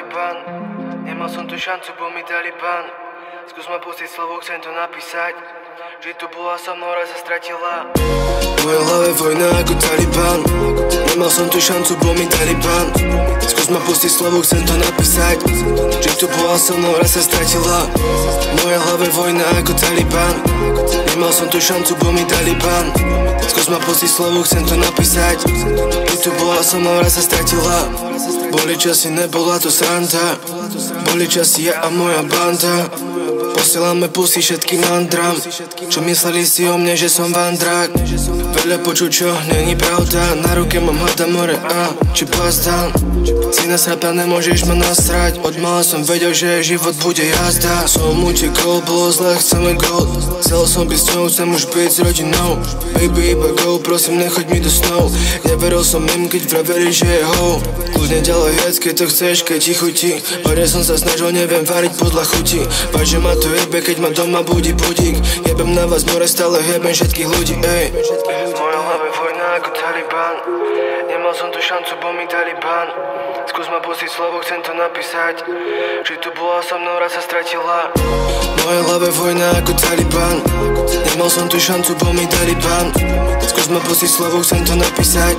Taliban. Nemal som tu šancu, bo mi dali ban. Skús ma pustiť slovo, chcem to napísať. Že tu bola so mnou, raz sa stratila. V mojej hlave vojna ako Taliban. Nemal som tu šancu, bo mi dali ban. Skús ma pustiť slovo, chcem to napísať. Že tu bola so mnou, raz sa stratila. V mojej hlave vojna ako Taliban. Nemal som tu šancu, bo mi dali ban. Skús ma pustiť slovo, chcem to napísať. Že tu bola so mnou, raz sa stratila. Boli časy, nebola to sranda. Boli časy, ja a moja banda. Posielame pusy všetkým mandram. Čo mysleli si o mne, že som vandrák? Veľa počuť, čo není pravda. Na ruke mám hada more a či pastan. Si nasrapia, nemôžeš ma nasrať. Od mala som vedel, že život bude jazda. Som utekol, bolo zle, chceme gold. Chcel som byť s ňou, chcem už byť s rodinou. Baby, iba go, prosím, nechoď mi do snov. Neveril som im, keď vraveli, že je ho. Kľudne ďalej jedz, keď to chceš, keď ti chutí. Párne som sa snažil, neviem variť podľa chuti. Páč, že ma to jebe, keď ma doma budí budík. Jebem na vás more, stále jebem všetkých ľudí, ej. V mojej hlave vojna ako Taliban. Nemal som tu šancu, bo mi dali ban. Skús ma pustiť slovo, chcem to napísať. Že tu bola so mnou, raz sa stratila. V mojej hlave vojna ako Taliban. Nemal som tu šancu, bo mi dali ban. Skús ma pustiť slovo, chcem to napísať.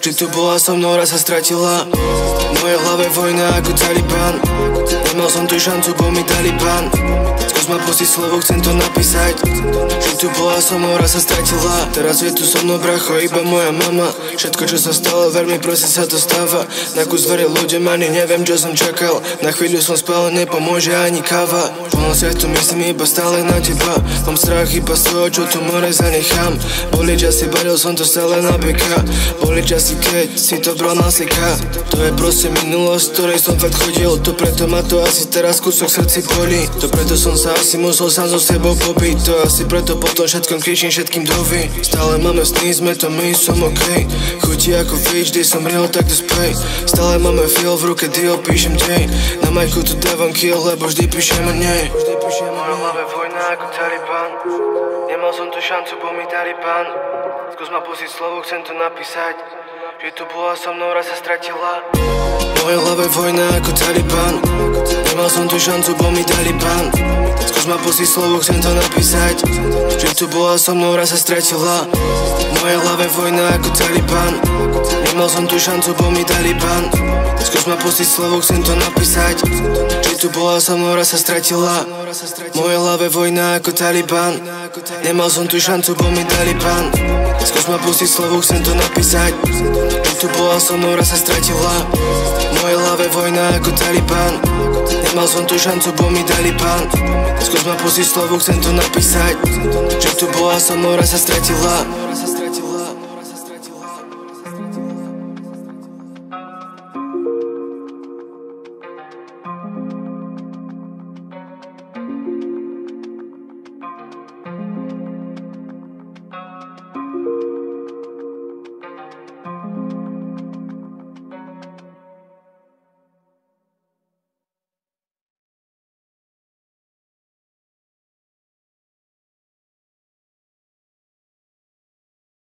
Že tu bola so mnou, raz sa stratila. V mojej hlave vojna ako Taliban. Nemal som tu šancu, bo mi dali ban. Skús ma pustiť slovo, chcem to napísať. Že tu bola so mnou, raz sa stratila. Teraz je tu so mnou bracho, iba moja mama. Všetko, čo sa stalo, ver mi, prosím, sa to stáva. Na kus veril ľuďom, ani neviem, čo som čakal. Na chvíľu som spal, nepomôže ani káva. Plno svetu myslím iba stále na teba. Mám strach iba z toho, čo tu more zanechám. Boli časy, balil som to stále na beka. Boli časy, keď si to bral na slika. To je proste minulosť, ktorej som fakt chodil. To preto ma to asi teraz kúsok srdci bolí. To preto som sa asi musel sám so sebou pobiť. To asi preto potom všetkom kričím všetkým dovy. Stále máme sny, sme to my, som okej. Chutí ako fič, vždy som real, tak to spej. Stále máme feel, v ruke deal, píšem dej. Na majku tu dávam kill, lebo vždy píšem o nej. V mojej hlave vojna ako Taliban. Nemal som tu šancu, bo mi dali ban. Skús ma pustiť slovo, chcem to napísať. Že tu bola so mnou, raz sa stratila. V mojej hlave vojna ako Taliban. Nemal som tu šancu, bo mi dali ban. Skús ma pustiť slovo, chcem to napísať. Že tu bola so mnou, raz sa stratila. V mojej hlave vojna ako Taliban. Nemal som tu šancu, bo mi dali ban. Skús ma pustiť slovo, chcem to napísať. Že tu bola so mnou, raz sa stratila. V mojej hlave vojna ako Taliban. Nemal som tu šancu, bo mi dali ban. Skús ma pustiť slovo, chcem to napísať. Že tu bola so mnou, raz sa stratila. V mojej hlave vojna ako Taliban. Nemal som tu šancu, bo mi dali ban. Skús ma pustiť slovo, chcem to napísať. Že tu bola so mnou, raz sa stratila.